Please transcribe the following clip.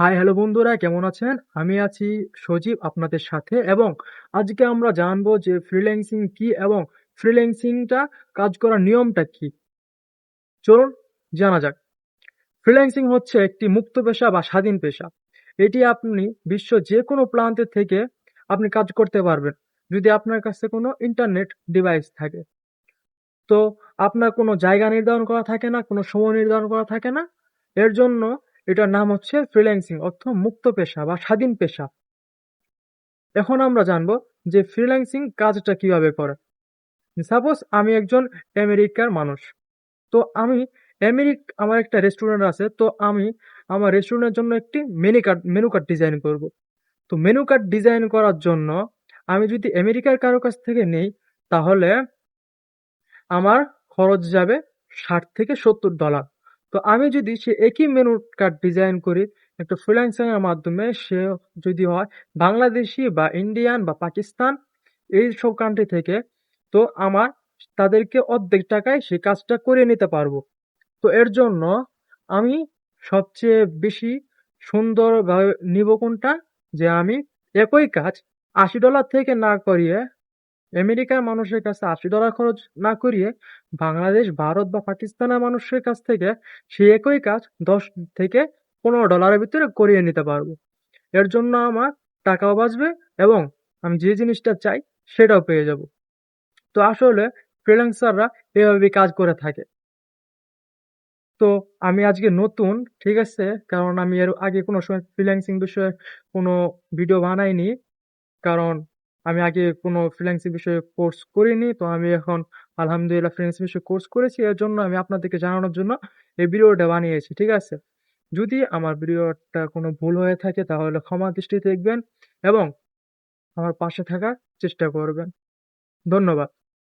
Hi hello বন্ধুরা, কেমন আছেন? আমি আছি সজীব আপনাদের সাথে, এবং আজকে আমরা জানবো যে ফ্রিল্যান্সিং কি এবং ফ্রিল্যান্সিংটা কাজ করার নিয়মটা কি। চলুন জানা যাক। ফ্রিল্যান্সিং হচ্ছে একটি মুক্ত পেশা বা স্বাধীন পেশা। এটি আপনি বিশ্ব যে কোনো প্রান্তে থেকে আপনি কাজ করতে পারবেন, যদি আপনার কাছে কোনো ইন্টারনেট ডিভাইস থাকে। তো আপনার কোনো জায়গা নির্ধারণ করা থাকে না, কোনো সময় নির্ধারণ করা থাকে না। এর জন্য এটার নাম হচ্ছে ফ্রিল্যান্সিং, অর্থ মুক্ত পেশা বা স্বাধীন পেশা। এখন আমরা জানবো যে ফ্রিল্যান্সিং কাজটা কিভাবে করে। সাপোজ আমি একজন আমেরিকার মানুষ। তো আমি আমার একটা রেস্টুরেন্ট আছে, তো আমি আমার রেস্টুরেন্টের জন্য একটি মেনু কার্ড ডিজাইন করব। তো মেনু কার্ড ডিজাইন করার জন্য আমি যদি আমেরিকার কারো কাছ থেকে নেই, তাহলে আমার খরচ যাবে $60 থেকে $70। তো আমি যদি সে একই মেনু কার্ড ডিজাইন করি একটা ফ্রিল্যান্সিং এর মাধ্যমে, সে যদি হয় বাংলাদেশি বা ইন্ডিয়ান বা পাকিস্তান এইসব কান্ট্রি থেকে, তো আমার তাদেরকে অর্ধেক টাকায় সেই কাজটা করে নিতে পারবো। তো এর জন্য আমি সবচেয়ে বেশি সুন্দরভাবে নিব কোনটা, যে আমি একই কাজ $80 থেকে না করিয়ে, আমেরিকার মানুষের কাছে $80 খরচ না করিয়ে, বাংলাদেশ, ভারত বা পাকিস্তানের মানুষের কাছ থেকে সেই একই কাজ $10 থেকে $15 ভিতরে করিয়ে নিতে পারবো। এর জন্য আমার টাকাও বাঁচবে এবং আমি যে জিনিসটা চাই সেটাও পেয়ে যাব। তো আসলে ফ্রিল্যান্সাররা এভাবেই কাজ করে থাকে। তো আমি আজকে নতুন, ঠিক আছে? কারণ আমি এর আগে কোনো সময় ফ্রিল্যান্সিং বিষয়ে কোনো ভিডিও বানাইনি। কারণ আমি আগে কোনো ফ্রিল্যান্সিং বিষয়ে কোর্স করিনি। তো আমি এখন আলহামদুলিল্লাহ ফ্রিল্যান্সিং বিষয়ে কোর্স করেছি। এর জন্য আমি আপনাদেরকে জানানোর জন্য এই ভিডিওটা বানিয়েছি। ঠিক আছে? যদি আমার ভিডিওটা কোনো ভুল হয়ে থাকে তাহলে ক্ষমা দৃষ্টিতে দেখবেন এবং আমার পাশে থাকার চেষ্টা করবেন। ধন্যবাদ।